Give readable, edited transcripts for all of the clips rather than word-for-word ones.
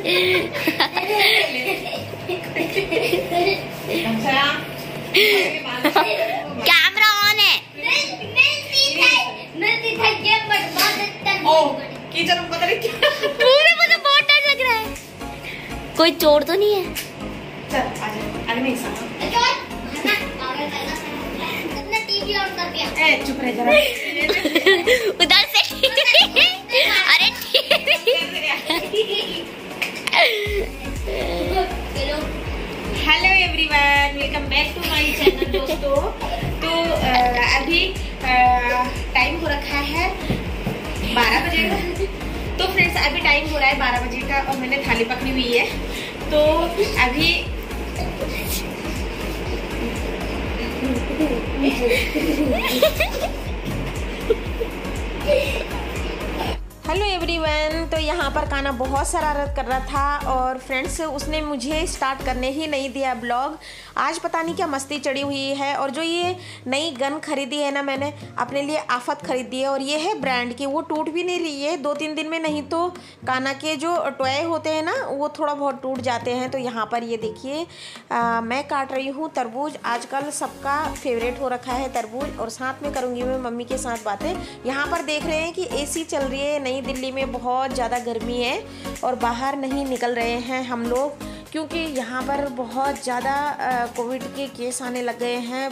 Camera on है। मुझे बहुत डर लग रहा है। कोई चोर तो नहीं है? चुप रह जरा। उधर से अरे hello everyone, welcome back to my channel दोस्तों। तो अभी टाइम हो रखा है 12 बजे का। तो फ्रेंड्स अभी टाइम हो रहा है 12 बजे का और मैंने थाली पकड़ी हुई है। तो अभी हेलो एवरीवन। तो यहाँ पर काना बहुत शरारत कर रहा था और फ्रेंड्स उसने मुझे स्टार्ट करने ही नहीं दिया ब्लॉग। आज पता नहीं क्या मस्ती चढ़ी हुई है। और जो ये नई गन खरीदी है ना, मैंने अपने लिए आफत खरीदी है और ये है ब्रांड की। वो टूट भी नहीं रही है 2-3 दिन में, नहीं तो काना के जो टॉय होते हैं ना वो थोड़ा बहुत टूट जाते हैं। तो यहाँ पर ये देखिए मैं काट रही हूँ तरबूज। आजकल सबका फेवरेट हो रखा है तरबूज। और साथ में करूँगी मैं मम्मी के साथ बातें। यहाँ पर देख रहे हैं कि AC चल रही है। नई दिल्ली में बहुत ज़्यादा गर्मी है और बाहर नहीं निकल रहे हैं हम लोग, क्योंकि यहाँ पर बहुत ज़्यादा कोविड के केस आने लग गए हैं।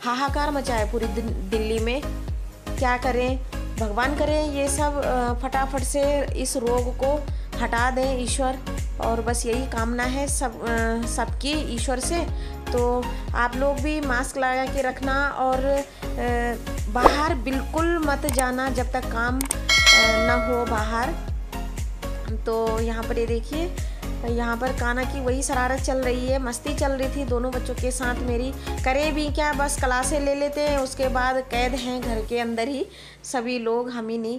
हाहाकार मचा है पूरी दिल्ली में। क्या करें, भगवान करें ये सब फटाफट से इस रोग को हटा दें ईश्वर। और बस यही कामना है सबकी ईश्वर से। तो आप लोग भी मास्क लगा के रखना और बाहर बिल्कुल मत जाना जब तक काम ना हो बाहर। तो यहाँ पर ये देखिए, यहाँ पर काना की वही शरारत चल रही है, मस्ती चल रही थी दोनों बच्चों के साथ मेरी। करे भी क्या, बस क्लासें ले लेते हैं, उसके बाद कैद हैं घर के अंदर ही सभी लोग, हम ही नहीं,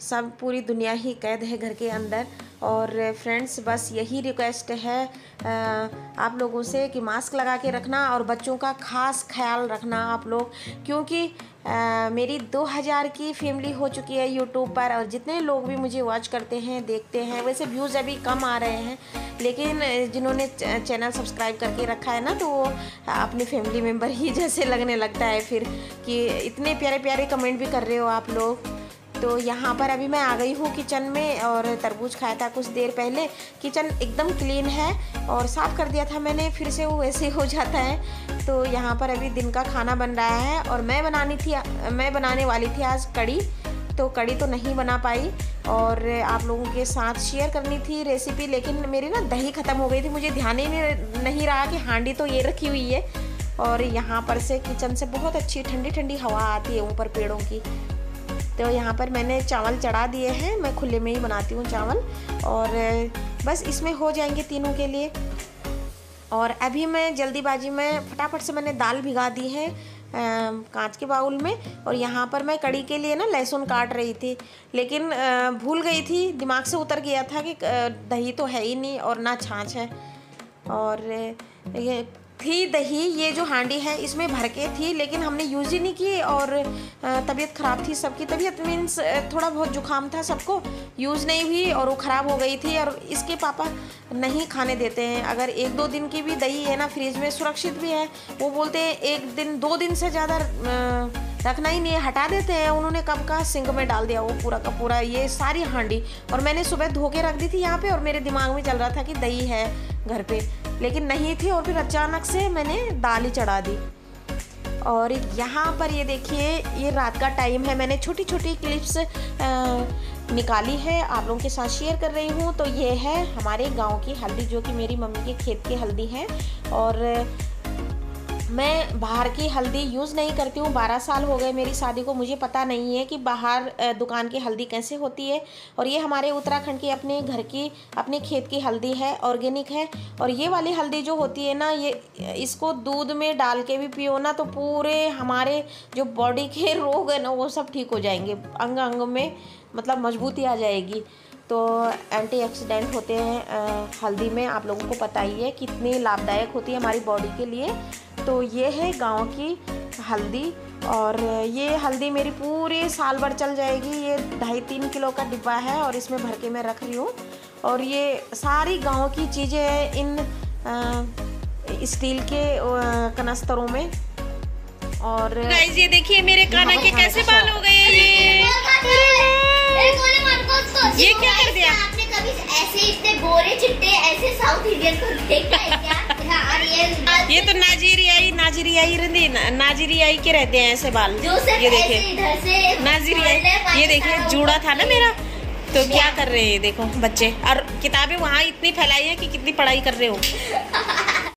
सब पूरी दुनिया ही कैद है घर के अंदर। और फ्रेंड्स बस यही रिक्वेस्ट है आप लोगों से कि मास्क लगा के रखना और बच्चों का खास ख्याल रखना आप लोग, क्योंकि मेरी 2000 की फैमिली हो चुकी है यूट्यूब पर। और जितने लोग भी मुझे वॉच करते हैं, देखते हैं, वैसे व्यूज़ अभी कम आ रहे हैं, लेकिन जिन्होंने चैनल सब्सक्राइब करके रखा है ना, तो वो अपनी फैमिली मेम्बर ही जैसे लगने लगता है फिर, कि इतने प्यारे प्यारे कमेंट भी कर रहे हो आप लोग। तो यहाँ पर अभी मैं आ गई हूँ किचन में और तरबूज खाया था कुछ देर पहले। किचन एकदम क्लीन है और साफ़ कर दिया था मैंने, फिर से वो वैसे हो जाता है। तो यहाँ पर अभी दिन का खाना बन रहा है और मैं बनाने वाली थी आज कड़ी। तो कड़ी तो नहीं बना पाई और आप लोगों के साथ शेयर करनी थी रेसिपी, लेकिन मेरी ना दही ख़त्म हो गई थी। मुझे ध्यान ही नहीं रहा कि हांडी तो ये रखी हुई है। और यहाँ पर से किचन से बहुत अच्छी ठंडी ठंडी हवा आती है ऊपर पेड़ों की। तो यहाँ पर मैंने चावल चढ़ा दिए हैं, मैं खुले में ही बनाती हूँ चावल, और बस इसमें हो जाएंगे तीनों के लिए। और अभी मैं जल्दीबाजी में फटाफट से मैंने दाल भिगा दी है कांच के बाउल में। और यहाँ पर मैं कड़ी के लिए ना लहसुन काट रही थी, लेकिन भूल गई थी, दिमाग से उतर गया था कि दही तो है ही नहीं और ना छाछ है। और ये थी दही, ये जो हांडी है इसमें भर के थी, लेकिन हमने यूज़ ही नहीं की। और तबीयत ख़राब थी, सबकी तबीयत मीन्स थोड़ा बहुत जुकाम था सबको, यूज़ नहीं हुई और वो ख़राब हो गई थी। और इसके पापा नहीं खाने देते हैं। अगर 1-2 दिन की भी दही है ना फ्रिज में, सुरक्षित भी है, वो बोलते हैं 1 दिन 2 दिन से ज़्यादा रखना ही नहीं है, हटा देते हैं। उन्होंने कब का सिंक में डाल दिया वो पूरा का पूरा ये सारी हांडी। और मैंने सुबह धो के रख दी थी यहाँ पे, और मेरे दिमाग में चल रहा था कि दही है घर पे, लेकिन नहीं थी। और फिर अचानक से मैंने दाल ही चढ़ा दी। और यहाँ पर ये देखिए, ये रात का टाइम है, मैंने छोटी छोटी क्लिप्स निकाली है, आप लोगों के साथ शेयर कर रही हूँ। तो ये है हमारे गांव की हल्दी, जो कि मेरी मम्मी के खेत की हल्दी है। और मैं बाहर की हल्दी यूज़ नहीं करती हूँ। 12 साल हो गए मेरी शादी को, मुझे पता नहीं है कि बाहर दुकान की हल्दी कैसे होती है। और ये हमारे उत्तराखंड की अपने घर की, अपने खेत की हल्दी है, ऑर्गेनिक है। और ये वाली हल्दी जो होती है ना, ये इसको दूध में डाल के भी पियो ना, तो पूरे हमारे जो बॉडी के रोग है ना, वो सब ठीक हो जाएंगे, अंग अंग में मतलब मजबूती आ जाएगी। तो एंटीऑक्सीडेंट होते हैं हल्दी में, आप लोगों को पता ही है कितनी लाभदायक होती है हमारी बॉडी के लिए। तो ये है गांव की हल्दी, और ये हल्दी मेरी पूरे साल भर चल जाएगी। ये 2.5-3 किलो का डिब्बा है और इसमें भर के मैं रख रही हूँ। और ये सारी गांव की चीज़ें हैं इन स्टील के कनस्तरों में। और गाइस ये देखिए मेरे काना के कैसे बाल हो गए ये क्या कर दिया आपने? कभी ऐसे इतने गोरे चिट्टे ऐसे साउथ इंडियन को देखा है क्या? ये तो नाजीरियाई के रहते हैं ऐसे बाल। ये देखिए नाजीरियाई, ये देखिए जूड़ा था ना मेरा, तो क्या कर रहे हैं देखो बच्चे। और किताबें वहाँ इतनी फैलाई है कि कितनी पढ़ाई कर रहे हो।